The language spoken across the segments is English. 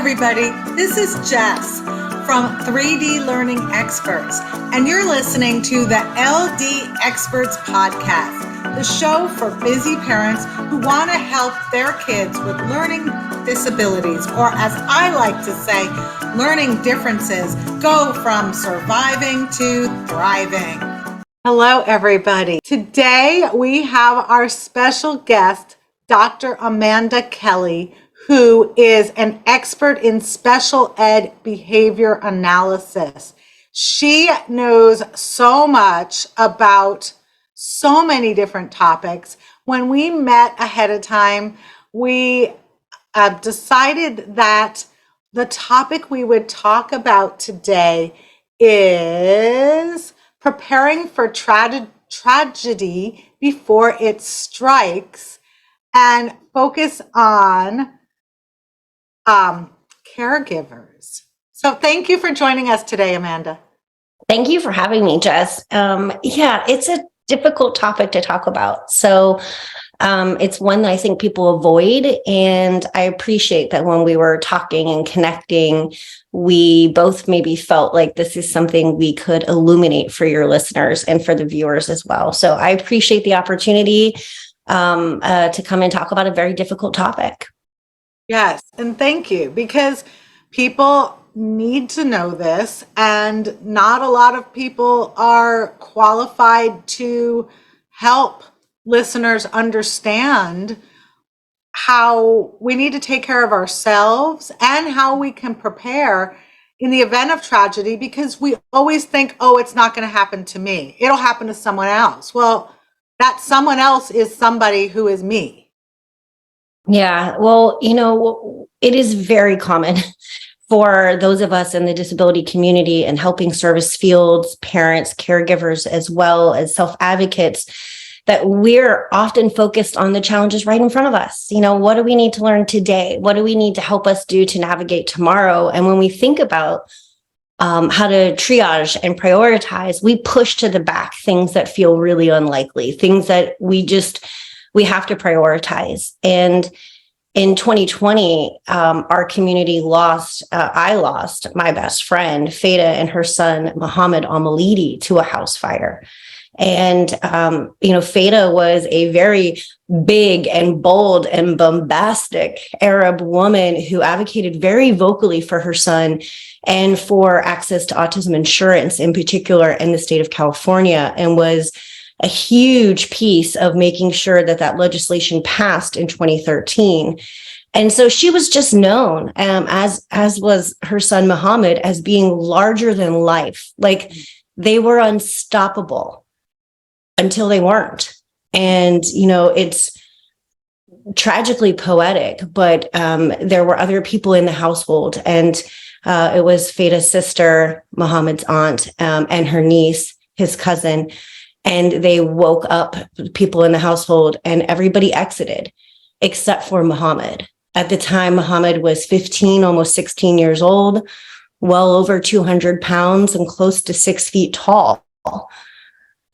everybody. This is Jess from 3D Learning Experts, and you're listening to the LD Experts Podcast, the show for busy parents who want to help their kids with learning disabilities, or as I like to say, learning differences, go from surviving to thriving. Hello, everybody. Today we have our special guest, Dr. Amanda Kelly, who is an expert in special ed behavior analysis. She knows so much about so many different topics. When we met ahead of time, we decided that the topic we would talk about today is preparing for tragedy before it strikes, and focus on caregivers. So thank you for joining us today, Amanda. Thank you for having me, Jess. It's a difficult topic to talk about. So it's one that I think people avoid. And I appreciate that when we were talking and connecting, we both maybe felt like this is something we could illuminate for your listeners and for the viewers as well. So I appreciate the opportunity to come and talk about a very difficult topic. Yes, and thank you, because people need to know this, and not a lot of people are qualified to help listeners understand how we need to take care of ourselves and how we can prepare in the event of tragedy, because we always think, oh, it's not going to happen to me. It'll happen to someone else. Well, that someone else is somebody who is me. Yeah, well, it is very common for those of us in the disability community and helping service fields, parents, caregivers, as well as self-advocates, that we're often focused on the challenges right in front of us. What do we need to learn today? What do we need to help us do to navigate tomorrow? And when we think about how to triage and prioritize, we push to the back things that feel really unlikely, things that we have to prioritize. And in 2020, our community I lost my best friend, Feda, and her son, Muhammad Al-Malidi, to a house fire. And, Feda was a very big and bold and bombastic Arab woman who advocated very vocally for her son and for access to autism insurance, in particular in the state of California, and was a huge piece of making sure that legislation passed in 2013. And so she was just known, as was her son Muhammad, as being larger than life. Like, they were unstoppable until they weren't. And, it's tragically poetic, but there were other people in the household. And it was Feda's sister, Muhammad's aunt, and her niece, his cousin. And they woke up people in the household, and everybody exited except for Muhammad. At the time, Muhammad was 15, almost 16 years old, well over 200 pounds and close to 6 feet tall.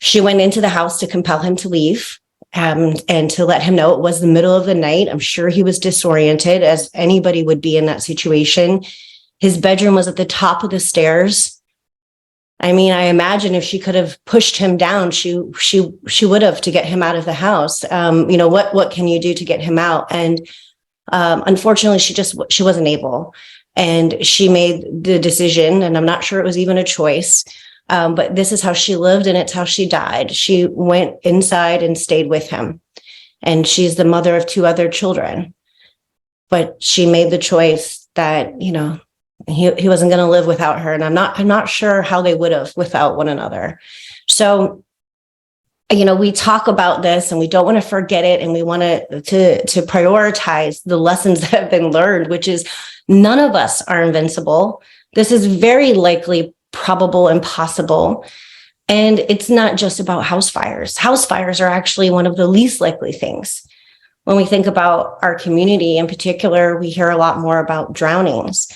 She went into the house to compel him to leave, and to let him know it was the middle of the night. I'm sure he was disoriented, as anybody would be in that situation. His bedroom was at the top of the stairs. I mean, I imagine if she could have pushed him down, she would have, to get him out of the house. What can you do to get him out? And unfortunately, she wasn't able. And she made the decision, and I'm not sure it was even a choice, but this is how she lived, and it's how she died. She went inside and stayed with him. And she's the mother of 2 other children. But she made the choice that, he wasn't going to live without her. And I'm not sure how they would have without one another. So, we talk about this, and we don't want to forget it. And we want to prioritize the lessons that have been learned, which is none of us are invincible. This is very likely probable and possible. And it's not just about house fires. House fires are actually one of the least likely things. When we think about our community in particular, we hear a lot more about drownings.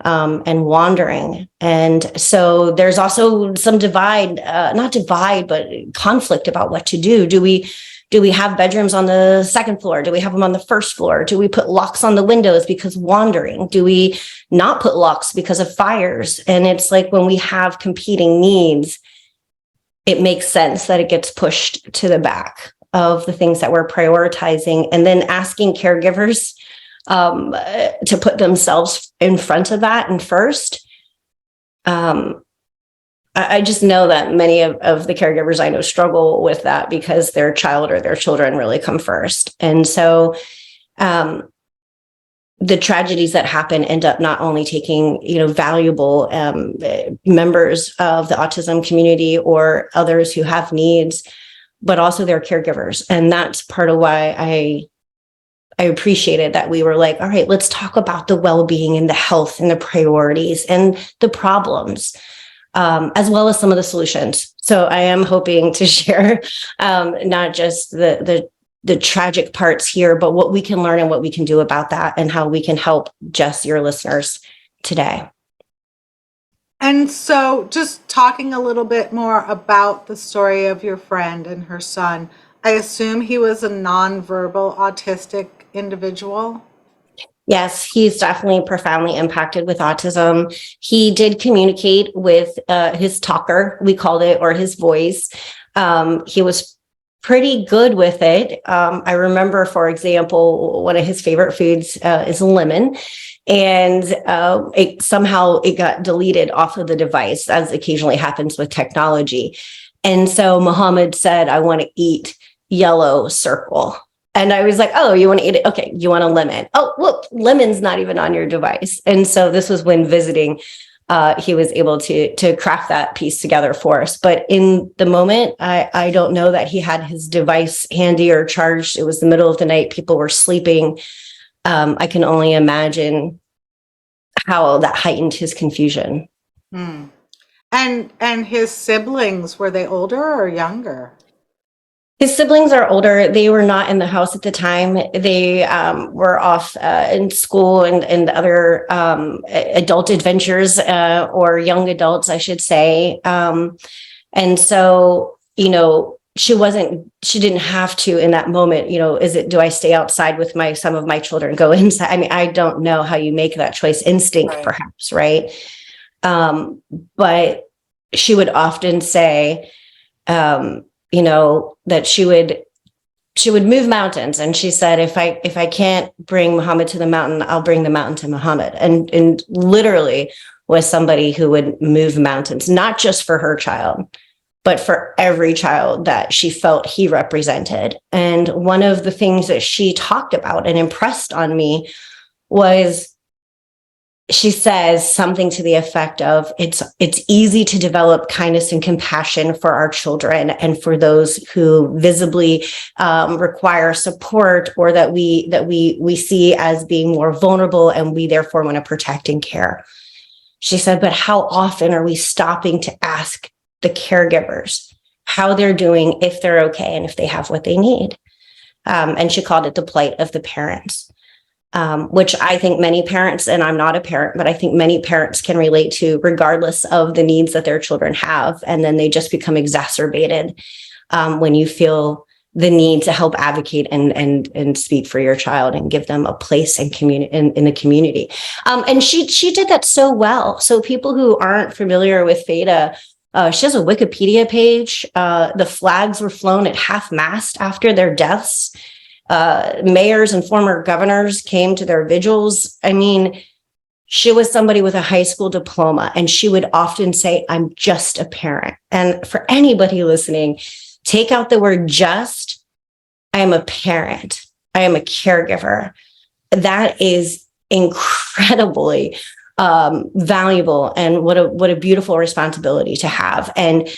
And wandering. And so there's also some not divide, but conflict about what to do. Do we Do we have bedrooms on the second floor? Do we have them on the first floor? Do we put locks on the windows because wandering? Do we not put locks because of fires? And it's like when we have competing needs, it makes sense that it gets pushed to the back of the things that we're prioritizing, and then asking caregivers to put themselves in front of that and first. I just know that many of the caregivers I know struggle with that because their child or their children really come first. And so the tragedies that happen end up not only taking, valuable members of the autism community or others who have needs, but also their caregivers. And that's part of why I appreciated that we were like, all right, let's talk about the well-being and the health and the priorities and the problems, as well as some of the solutions. So I am hoping to share not just the tragic parts here, but what we can learn and what we can do about that and how we can help Jess, your listeners today. And so just talking a little bit more about the story of your friend and her son, I assume he was a nonverbal autistic individual? Yes, he's definitely profoundly impacted with autism. He did communicate with his talker, we called it, or his voice. He was pretty good with it. I remember, for example, one of his favorite foods is lemon. And it got deleted off of the device, as occasionally happens with technology. And so Muhammad said, I want to eat yellow circle. And I was like, oh, you want to eat it? Okay, you want a lemon? Oh, look, lemon's not even on your device. And so this was when visiting, he was able to craft that piece together for us. But in the moment, I don't know that he had his device handy or charged. It was the middle of the night. People were sleeping. I can only imagine how that heightened his confusion. And his siblings, were they older or younger? His siblings are older. They were not in the house at the time. They were off in school and other adult adventures, or young adults, I should say. And so, she didn't have to in that moment, do I stay outside with some of my children, go inside? I mean, I don't know how you make that choice. Instinct, right. Perhaps, right? But she would often say, that she would move mountains. And she said, if I can't bring Muhammad to the mountain, I'll bring the mountain to Muhammad. And literally was somebody who would move mountains, not just for her child, but for every child that she felt he represented. And one of the things that she talked about and impressed on me was, she says something to the effect of, it's easy to develop kindness and compassion for our children and for those who visibly require support, or that we see as being more vulnerable and we therefore want to protect and care. She said, but how often are we stopping to ask the caregivers how they're doing, if they're okay, and if they have what they need? And she called it the plight of the parents. Which I think many parents, and I'm not a parent, but I think many parents can relate to, regardless of the needs that their children have. And then they just become exacerbated when you feel the need to help advocate and speak for your child and give them a place in the community. And she did that so well. So people who aren't familiar with Feda, she has a Wikipedia page. The flags were flown at half-mast after their deaths. Mayors and former governors came to their vigils. I mean, she was somebody with a high school diploma, and she would often say, I'm just a parent. And for anybody listening, take out the word just. I am a parent. I am a caregiver. That is incredibly valuable, and what a beautiful responsibility to have. And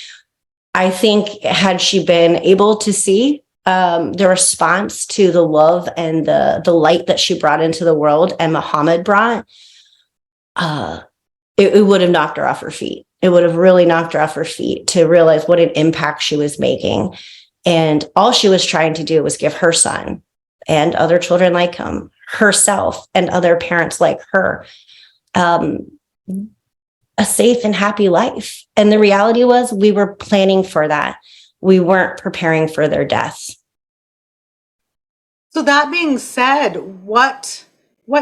I think, had she been able to see the response to the love and the light that she brought into the world, and Muhammad brought, it would have knocked her off her feet. It would have really knocked her off her feet to realize what an impact she was making. And all she was trying to do was give her son and other children like him, herself and other parents like her, a safe and happy life. And the reality was, we were planning for that. We weren't preparing for their death. So that being said, what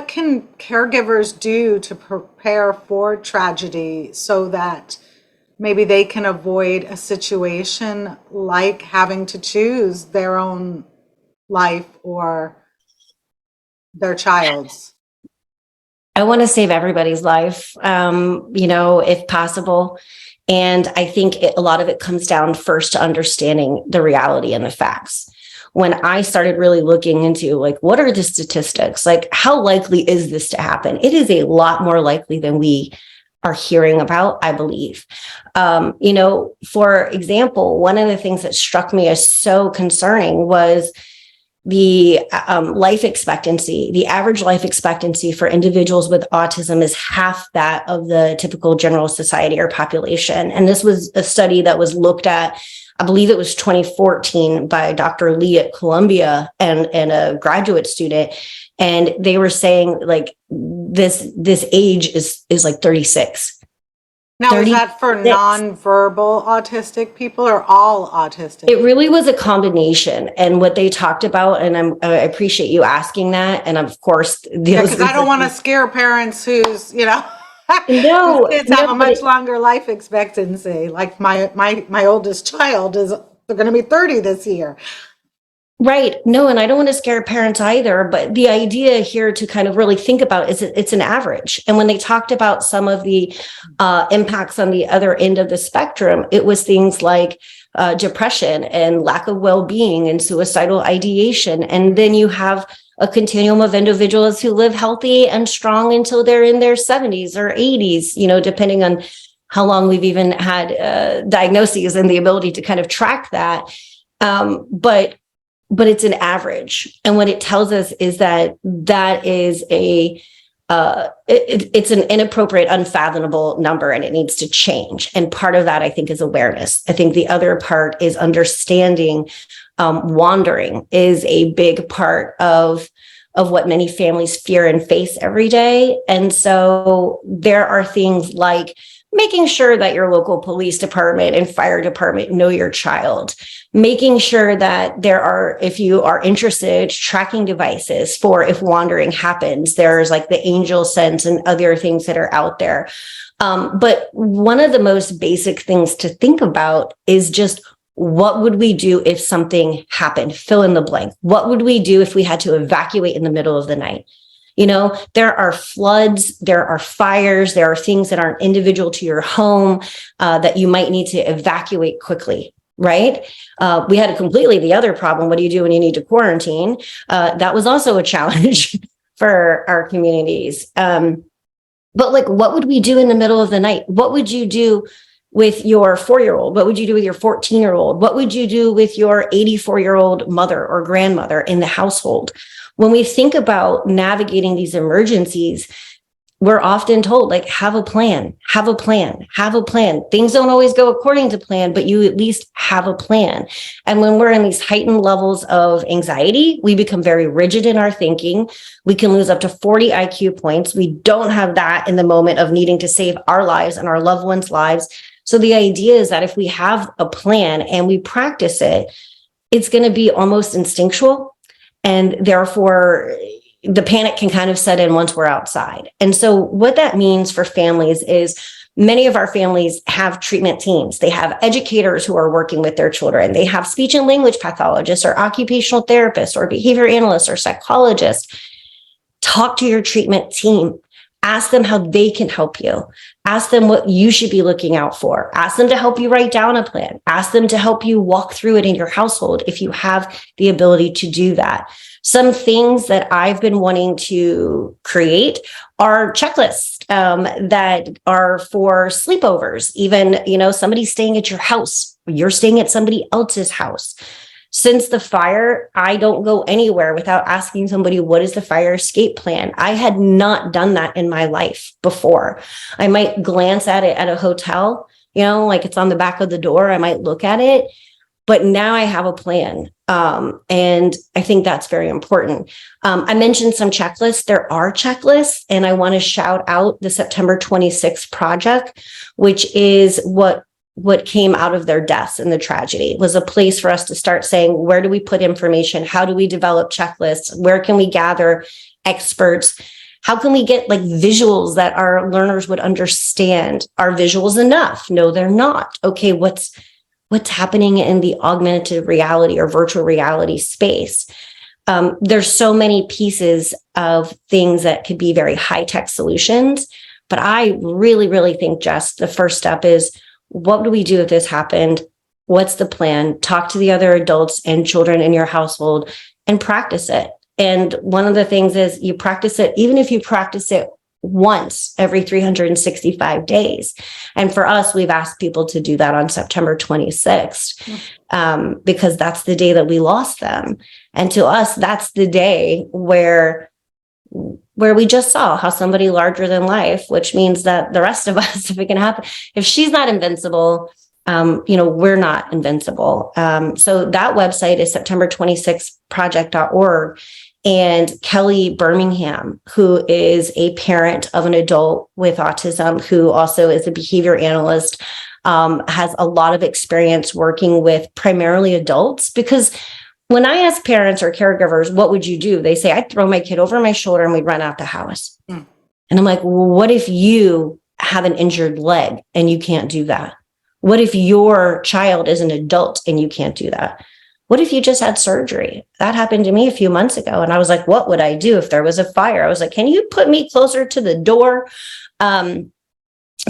can caregivers do to prepare for tragedy so that maybe they can avoid a situation like having to choose their own life or their child's? I want to save everybody's life, if possible. And I think a lot of it comes down first to understanding the reality and the facts. When I started really looking into like, what are the statistics? Like, how likely is this to happen? It is a lot more likely than we are hearing about, I believe. For example, one of the things that struck me as so concerning was the life expectancy. The average life expectancy for individuals with autism is half that of the typical general society or population. And this was a study that was looked at, I believe it was 2014, by Dr. Lee at Columbia and a graduate student. And they were saying like this age is like 36. Now, is that for nonverbal autistic people or all autistic? It really was a combination. And what they talked about, and I appreciate you asking that. And of course, because I don't want to scare parents whose, no, kids have a much longer life expectancy. Like my oldest child they're going to be 30 this year. Right. No, and I don't want to scare parents either, but the idea here to kind of really think about is it's an average. And when they talked about some of the impacts on the other end of the spectrum, it was things like depression and lack of well-being and suicidal ideation. And then you have a continuum of individuals who live healthy and strong until they're in their 70s or 80s, depending on how long we've even had diagnoses and the ability to kind of track that. But it's an average. And what it tells us is that is it's an inappropriate, unfathomable number, and it needs to change. And part of that, I think, is awareness. I think the other part is understanding. Wandering is a big part of what many families fear and face every day. And so there are things like making sure that your local police department and fire department know your child, making sure that there are, if you are interested, tracking devices for if wandering happens. There's like the angel sense and other things that are out there. But one of the most basic things to think about is just, what would we do if something happened? Fill in the blank. What would we do if we had to evacuate in the middle of the night? There are floods, there are fires, there are things that aren't individual to your home that you might need to evacuate quickly, right? We had completely the other problem. What do you do when you need to quarantine? That was also a challenge for our communities. But like, what would we do in the middle of the night? What would you do with your 4-year-old? What would you do with your 14-year-old? What would you do with your 84-year-old mother or grandmother in the household? When we think about navigating these emergencies, we're often told, like, have a plan, have a plan, have a plan. Things don't always go according to plan, but you at least have a plan. And when we're in these heightened levels of anxiety, we become very rigid in our thinking. We can lose up to 40 IQ points. We don't have that in the moment of needing to save our lives and our loved ones' lives. So the idea is that if we have a plan and we practice it, it's going to be almost instinctual. And therefore, the panic can kind of set in once we're outside. And so what that means for families is many of our families have treatment teams. They have educators who are working with their children. They have speech and language pathologists or occupational therapists or behavior analysts or psychologists. Talk to your treatment team. Ask them how they can help you. Ask them what you should be looking out for. Ask them to help you write down a plan. Ask them to help you walk through it in your household if you have the ability to do that. Some things that I've been wanting to create are checklists that are for sleepovers. Even, somebody staying at your house, you're staying at somebody else's house. Since the fire, I don't go anywhere without asking somebody, what is the fire escape plan? I had not done that in my life before. I might glance at it at a hotel, like it's on the back of the door. I might look at it, but now I have a plan. And I think that's very important. I mentioned some checklists. There are checklists, and I want to shout out the September 26th project, which is what what came out of their deaths and the tragedy. It was a place for us to start saying, where do we put information? How do we develop checklists? Where can we gather experts? How can we get like visuals that our learners would understand? Are visuals enough? No, they're not. Okay, what's happening in the augmented reality or virtual reality space? There's so many pieces of things that could be very high-tech solutions, but I really, really think, Jess, the first step is, what do we do if this happened? What's the plan? Talk to the other adults and children in your household and practice it. And one of the things is you practice it, even if you practice it once every 365 days. And for us, we've asked people to do that on September 26th, because that's the day that we lost them. And to us, that's the day where we just saw how somebody larger than life, which means that the rest of us, if it can happen, if she's not invincible, we're not invincible. So that website is september26project.org. And Kelly Birmingham, who is a parent of an adult with autism, who also is a behavior analyst, has a lot of experience working with primarily adults. Because when I ask parents or caregivers, what would you do? They say, I'd throw my kid over my shoulder and we'd run out the house. And I'm like, well, what if you have an injured leg and you can't do that? What if your child is an adult and you can't do that? What if you just had surgery? That happened to me a few months ago. And I was like, what would I do if there was a fire? I was like, can you put me closer to the door? But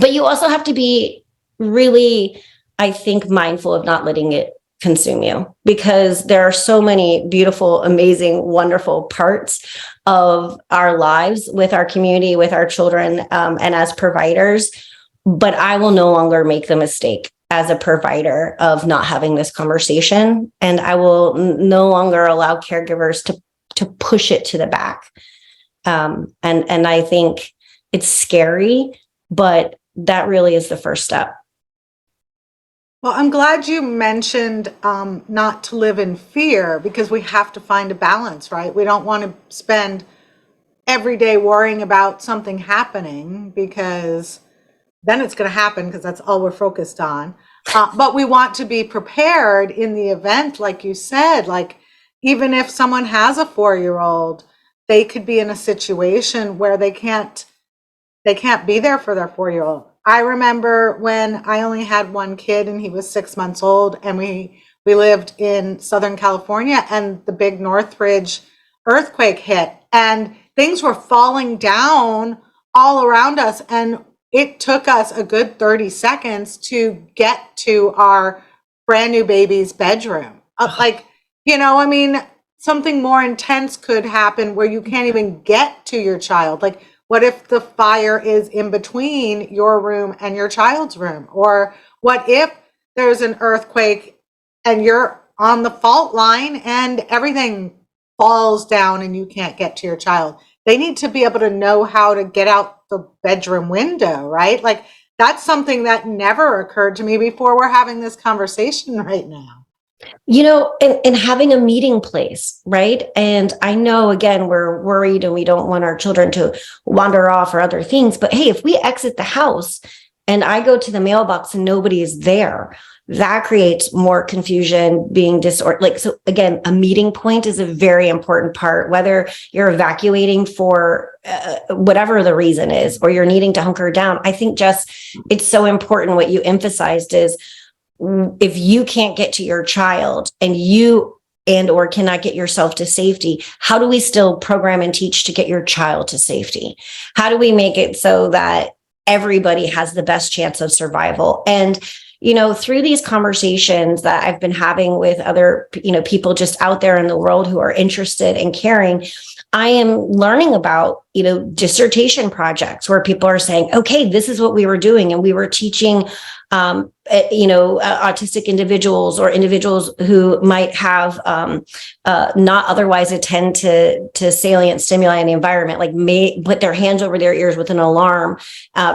you also have to be really, I think, mindful of not letting it consume you, because there are so many beautiful, amazing, wonderful parts of our lives with our community, with our children, and as providers. But I will no longer make the mistake as a provider of not having this conversation. And I will no longer allow caregivers to push it to the back. And I think it's scary, but that really is the first step. Well, I'm glad you mentioned not to live in fear, because we have to find a balance, right? We don't want to spend every day worrying about something happening, because then it's going to happen, because that's all we're focused on. But we want to be prepared in the event, like you said, like even if someone has a 4-year-old, they could be in a situation where they can't be there for their 4-year-old. I remember when I only had one kid and he was 6 months old, and we lived in Southern California, and the big Northridge earthquake hit, and things were falling down all around us. And it took us a good 30 seconds to get to our brand new baby's bedroom. Something more intense could happen where you can't even get to your child. Like, what if the fire is in between your room and your child's room? Or what if there's an earthquake and you're on the fault line and everything falls down and you can't get to your child? They need to be able to know how to get out the bedroom window, right? Like, that's something that never occurred to me before we're having this conversation right now. And having a meeting place, right? And I know, again, we're worried and we don't want our children to wander off or other things. But hey, if we exit the house and I go to the mailbox and nobody is there, that creates more confusion, being disordered. So again, a meeting point is a very important part, whether you're evacuating for whatever the reason is, or you're needing to hunker down. I think just, it's so important. What you emphasized is, if you can't get to your child or cannot get yourself to safety, how do we still program and teach to get your child to safety? How do we make it so that everybody has the best chance of survival? And, through these conversations that I've been having with other, people just out there in the world who are interested in caring, I am learning about, dissertation projects where people are saying, okay, this is what we were doing. And we were teaching, autistic individuals or individuals who might have not otherwise attend to salient stimuli in the environment, like may put their hands over their ears with an alarm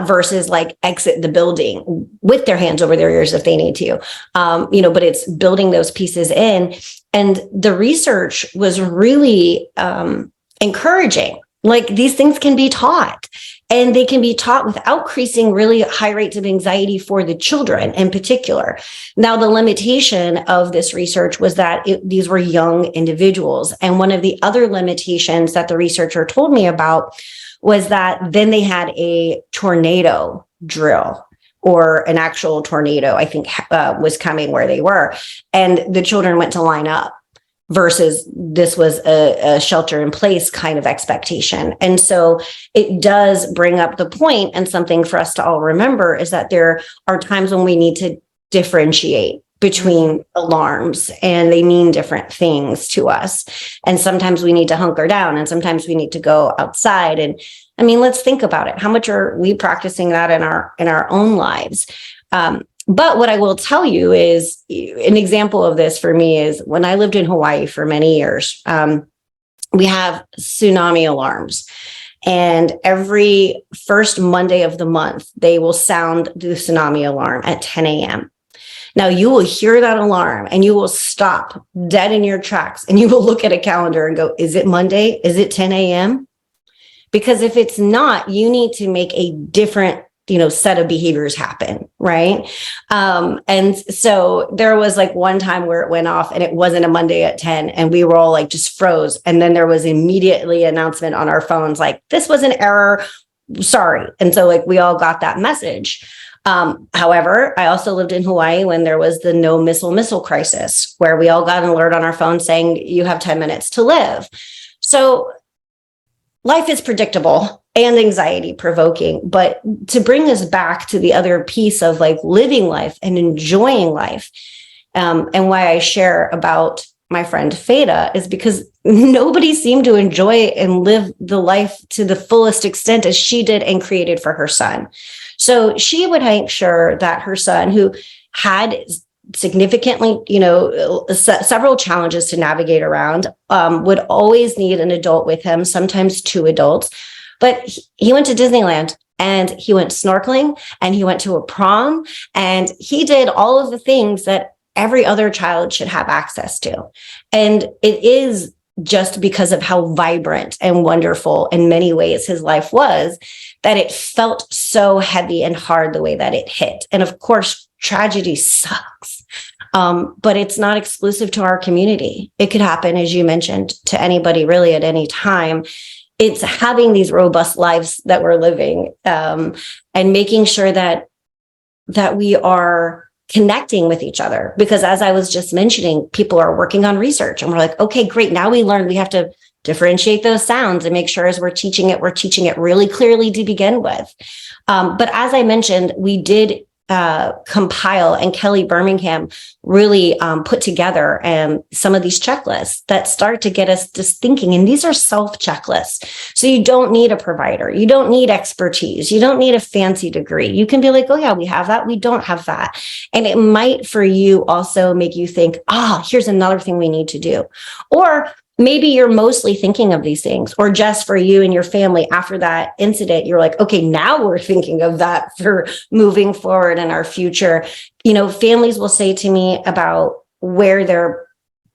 versus like exit the building with their hands over their ears if they need to, but it's building those pieces in. And the research was really encouraging Like these things can be taught, and they can be taught without increasing really high rates of anxiety for the children in particular. Now, the limitation of this research was that these were young individuals. And one of the other limitations that the researcher told me about was that then they had a tornado drill, or an actual tornado, I think, was coming where they were. And the children went to line up, versus this was a shelter in place kind of expectation. And so it does bring up the point, and something for us to all remember is that there are times when we need to differentiate between alarms, and they mean different things to us. And sometimes we need to hunker down, and sometimes we need to go outside. And I mean, let's think about it. How much are we practicing that in our own lives? But what I will tell you is an example of this for me is when I lived in Hawaii for many years, we have tsunami alarms. And every first Monday of the month, they will sound the tsunami alarm at 10 a.m. Now, you will hear that alarm and you will stop dead in your tracks, and you will look at a calendar and go, is it Monday? Is it 10 a.m.? Because if it's not, you need to make a different set of behaviors happen, right? And so there was like one time where it went off and it wasn't a Monday at 10, and we were all like just froze. And then there was immediately an announcement on our phones, like, this was an error, sorry. And so like we all got that message. However, I also lived in Hawaii when there was the no missile crisis, where we all got an alert on our phone saying you have 10 minutes to live. So life is predictable and anxiety provoking. But to bring us back to the other piece of like living life and enjoying life, and why I share about my friend Feda is because nobody seemed to enjoy and live the life to the fullest extent as she did and created for her son. So she would make sure that her son, who had significantly, several challenges to navigate around, would always need an adult with him, sometimes two adults. But he went to Disneyland, and he went snorkeling, and he went to a prom, and he did all of the things that every other child should have access to. And it is just because of how vibrant and wonderful in many ways his life was, that it felt so heavy and hard the way that it hit. And of course, tragedy sucks. But it's not exclusive to our community. It could happen, as you mentioned, to anybody really at any time. It's having these robust lives that we're living, and making sure that we are connecting with each other. Because as I was just mentioning, people are working on research, and we're like, okay, great. Now we learned we have to differentiate those sounds and make sure as we're teaching it really clearly to begin with. But as I mentioned, we did compile, and Kelly Birmingham really put together some of these checklists that start to get us just thinking. And these are self checklists. So you don't need a provider. You don't need expertise. You don't need a fancy degree. You can be like, oh yeah, we have that. We don't have that. And it might for you also make you think, here's another thing we need to do. Or maybe you're mostly thinking of these things, or just for you and your family after that incident, you're like, okay, now we're thinking of that for moving forward in our future. Families will say to me about where they're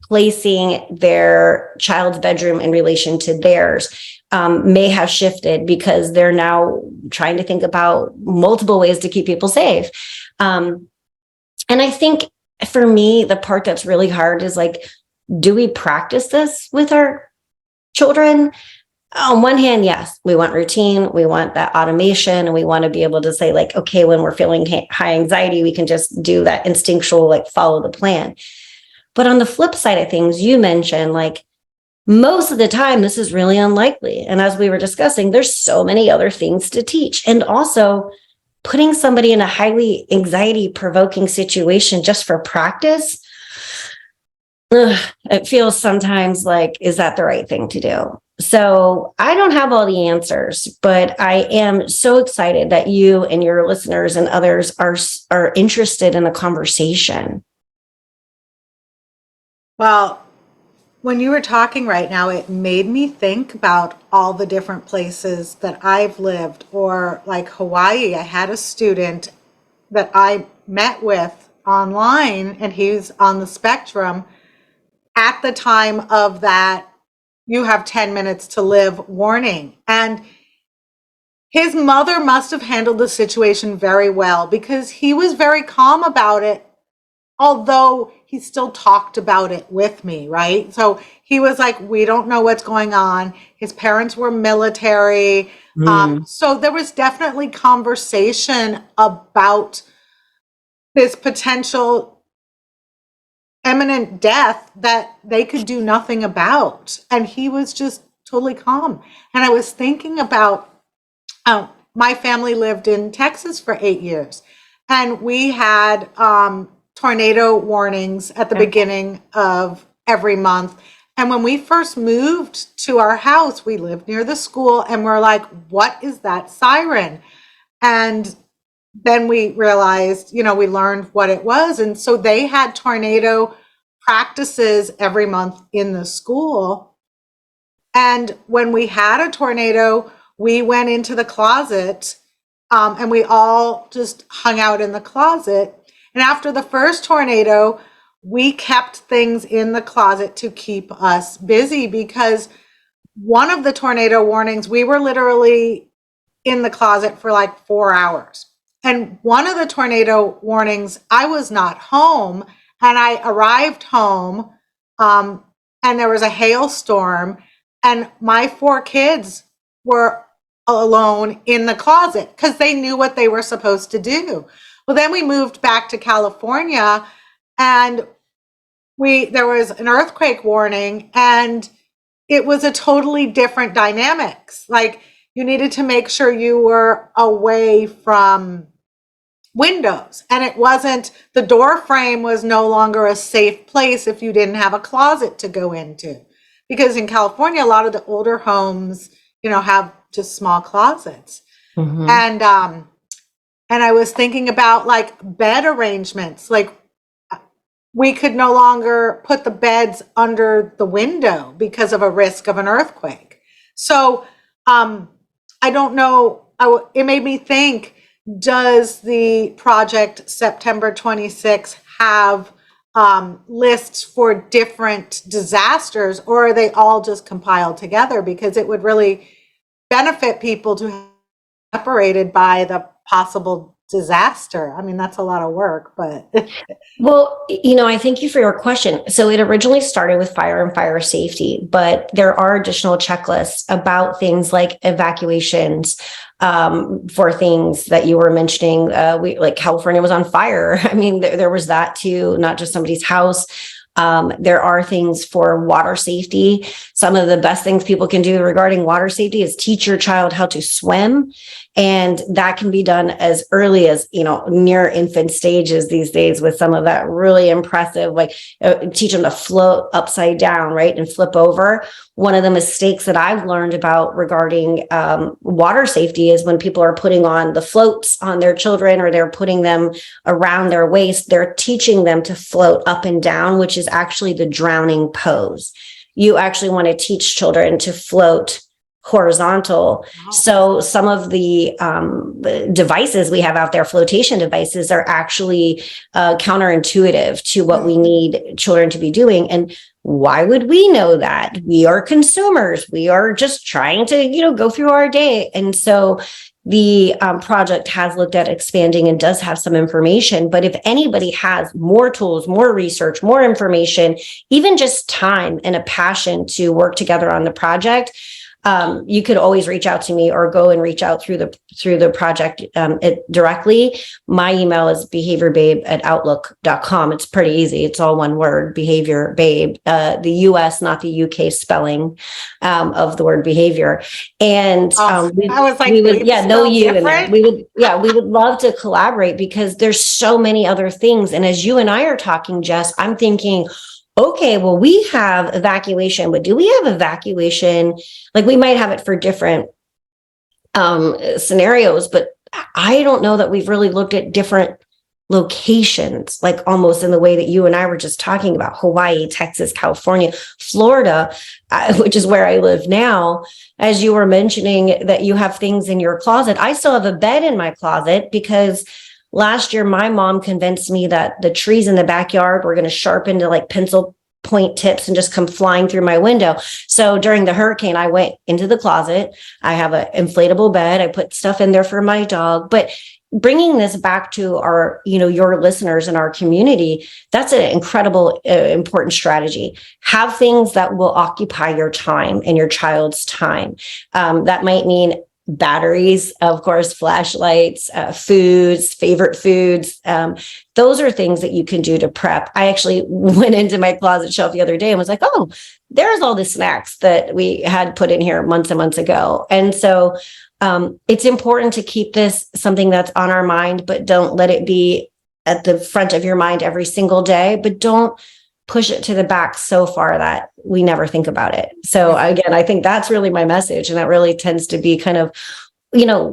placing their child's bedroom in relation to theirs may have shifted because they're now trying to think about multiple ways to keep people safe. And I think for me, the part that's really hard is like, do we practice this with our children? On one hand, yes, we want routine, we want that automation, and we want to be able to say like, okay, when we're feeling high anxiety, we can just do that instinctual, like follow the plan. But on the flip side of things, you mentioned like most of the time, this is really unlikely. And as we were discussing, there's so many other things to teach. And also putting somebody in a highly anxiety provoking situation just for practice, it feels sometimes like, is that the right thing to do? So I don't have all the answers, but I am so excited that you and your listeners and others are interested in the conversation. Well, when you were talking right now, it made me think about all the different places that I've lived, or like Hawaii. I had a student that I met with online, and he was on the spectrum at the time of that you have 10 minutes to live warning. And his mother must have handled the situation very well because he was very calm about it, although he still talked about it with me, right? So he was like, we don't know what's going on. His parents were military. So there was definitely conversation about this potential imminent death that they could do nothing about. And he was just totally calm. And I was thinking about, my family lived in Texas for 8 years, and we had tornado warnings at the beginning of every month. And when we first moved to our house, we lived near the school, and we're like, what is that siren? And then we realized, we learned what it was. And so they had tornado practices every month in the school. And when we had a tornado, we went into the closet, and we all just hung out in the closet. And after the first tornado, we kept things in the closet to keep us busy, because one of the tornado warnings, we were literally in the closet for like 4 hours. And one of the tornado warnings, I was not home, and I arrived home, and there was a hailstorm, and my 4 kids were alone in the closet because they knew what they were supposed to do. Well, then we moved back to California, and there was an earthquake warning, and it was a totally different dynamics. Like, you needed to make sure you were away from windows, and it wasn't, the door frame was no longer a safe place if you didn't have a closet to go into, because in California, a lot of the older homes, have just small closets. And I was thinking about like bed arrangements. Like, we could no longer put the beds under the window because of a risk of an earthquake. So I don't know, it made me think, does the project September 26 have lists for different disasters, or are they all just compiled together? Because it would really benefit people to be separated by the possible disaster. I mean, that's a lot of work, but. Well, I thank you for your question. So it originally started with fire and fire safety, but there are additional checklists about things like evacuations, for things that you were mentioning. Like California was on fire. I mean, there was that too, not just somebody's house. There are things for water safety. Some of the best things people can do regarding water safety is teach your child how to swim. And that can be done as early as, near infant stages these days, with some of that really impressive, like teach them to float upside down, right, and flip over. One of the mistakes that I've learned about regarding water safety is when people are putting on the floats on their children, or they're putting them around their waist, they're teaching them to float up and down, which is actually the drowning pose. You actually want to teach children to float horizontal. Wow. So some of the devices we have out there, flotation devices, are actually counterintuitive to what we need children to be doing. And why would we know that? We are consumers. We are just trying to, go through our day. And so the project has looked at expanding and does have some information. But if anybody has more tools, more research, more information, even just time and a passion to work together on the project, you could always reach out to me, or go and reach out through the project directly. My email is behaviorbabe@outlook.com. It's pretty easy. It's all one word, Behaviorbabe, the US, not the UK spelling of the word behavior. And I was like, we would love to collaborate, because there's so many other things. And as you and I are talking, Jess, I'm thinking, okay, well, we have evacuation, but do we have evacuation? Like, we might have it for different scenarios, but I don't know that we've really looked at different locations, like almost in the way that you and I were just talking about: Hawaii, Texas, California, Florida, which is where I live now. As you were mentioning that you have things in your closet, I still have a bed in my closet, because last year, my mom convinced me that the trees in the backyard were going to sharpen to like pencil point tips and just come flying through my window. So during the hurricane, I went into the closet. I have an inflatable bed. I put stuff in there for my dog. But bringing this back to our, your listeners and our community, that's an incredible, important strategy. Have things that will occupy your time and your child's time. That might mean batteries, of course, flashlights, foods, favorite foods. Those are things that you can do to prep. I actually went into my closet shelf the other day and was like, oh, there's all the snacks that we had put in here months and months ago. And so it's important to keep this something that's on our mind, but don't let it be at the front of your mind every single day, but don't push it to the back so far that we never think about it. So again, I think that's really my message. And that really tends to be kind of,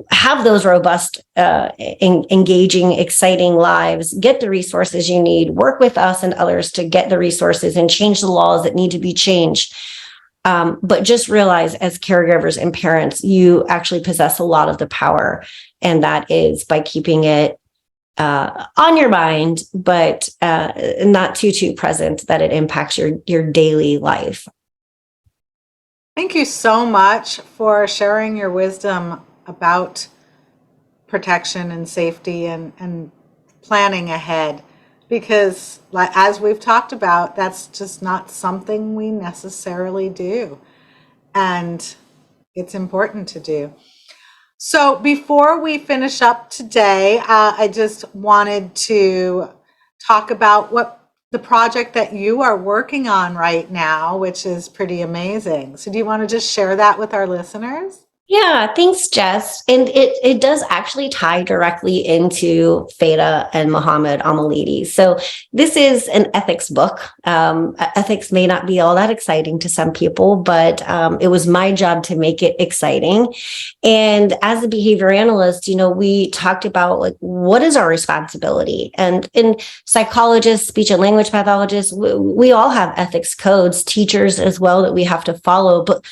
have those robust, engaging, exciting lives, get the resources you need, work with us and others to get the resources and change the laws that need to be changed. But just realize as caregivers and parents, you actually possess a lot of the power. And that is by keeping it on your mind, but not too present that it impacts your daily life. Thank you so much for sharing your wisdom about protection and safety and planning ahead, because as we've talked about, that's just not something we necessarily do, and it's important to do. So before we finish up today, I just wanted to talk about what the project that you are working on right now, which is pretty amazing. So do you want to just share that with our listeners? Yeah, thanks, Jess. And it does actually tie directly into Feda and Muhammad Amalidi. So this is an ethics book. Ethics may not be all that exciting to some people, but it was my job to make it exciting. And as a behavior analyst, we talked about what is our responsibility? And in psychologists, speech and language pathologists, we all have ethics codes, teachers as well, that we have to follow. But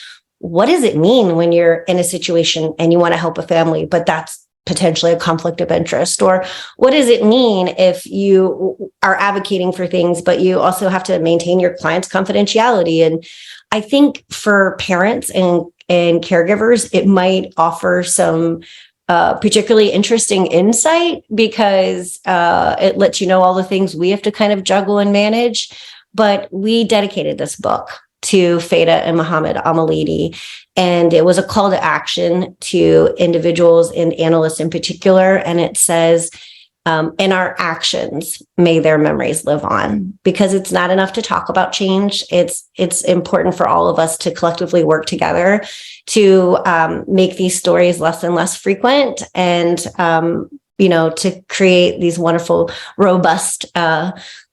what does it mean when you're in a situation and you want to help a family, but that's potentially a conflict of interest? Or what does it mean if you are advocating for things, but you also have to maintain your client's confidentiality? And I think for parents and caregivers, it might offer some particularly interesting insight, because it lets you know all the things we have to kind of juggle and manage. But we dedicated this book to Feda and Muhammad Amalidi. And it was a call to action to individuals and analysts in particular. And it says, in our actions, may their memories live on, because it's not enough to talk about change. It's important for all of us to collectively work together to make these stories less and less frequent, and to create these wonderful, robust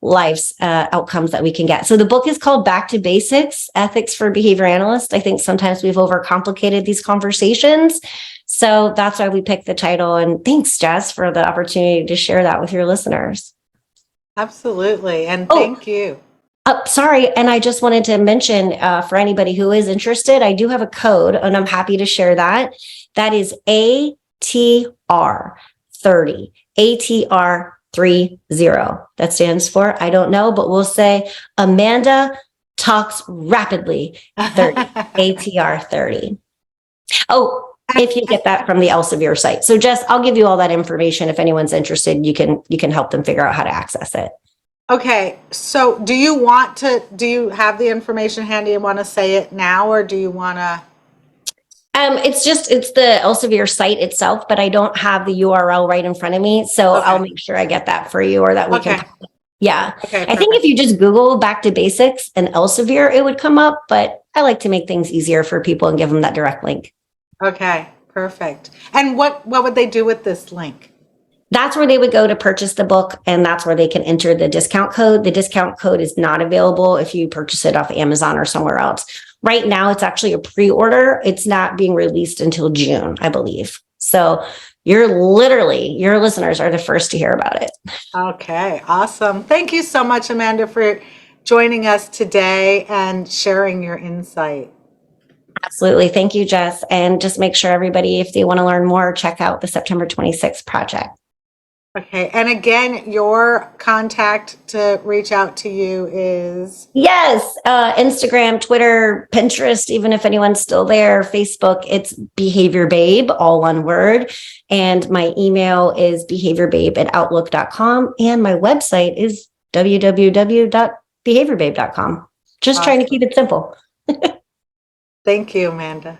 lives outcomes that we can get. So the book is called Back to Basics, Ethics for Behavior Analysts. I think sometimes we've overcomplicated these conversations. So that's why we picked the title. And thanks, Jess, for the opportunity to share that with your listeners. Absolutely. And thank you. Sorry. And I just wanted to mention for anybody who is interested, I do have a code, and I'm happy to share that. That is ATR 30, ATR 30. That stands for, I don't know, but we'll say Amanda talks rapidly 30, ATR 30. Oh, if you get that from the Elsevier site. So Jess, I'll give you all that information. If anyone's interested, you can help them figure out how to access it. Okay. So do you have the information handy and want to say it now, or do you want to? It's the Elsevier site itself, but I don't have the URL right in front of me. So okay. I'll make sure I get that for you, or that we can. Yeah. Okay, I think if you just Google Back to Basics and Elsevier, it would come up, but I like to make things easier for people and give them that direct link. Okay, perfect. And what would they do with this link? That's where they would go to purchase the book, and that's where they can enter the discount code. The discount code is not available if you purchase it off Amazon or somewhere else. Right now, it's actually a pre-order. It's not being released until June, I believe. So your listeners are the first to hear about it. Okay, awesome. Thank you so much, Amanda, for joining us today and sharing your insight. Absolutely. Thank you, Jess. And just make sure everybody, if they want to learn more, check out the September 26th project. Okay. And again, your contact to reach out to you is? Yes, Instagram, Twitter, Pinterest, even if anyone's still there, Facebook, it's Behaviorbabe, all one word. And my email is behaviorbabe@outlook.com. And my website is www.behaviorbabe.com. Just trying to keep it simple. Thank you, Amanda.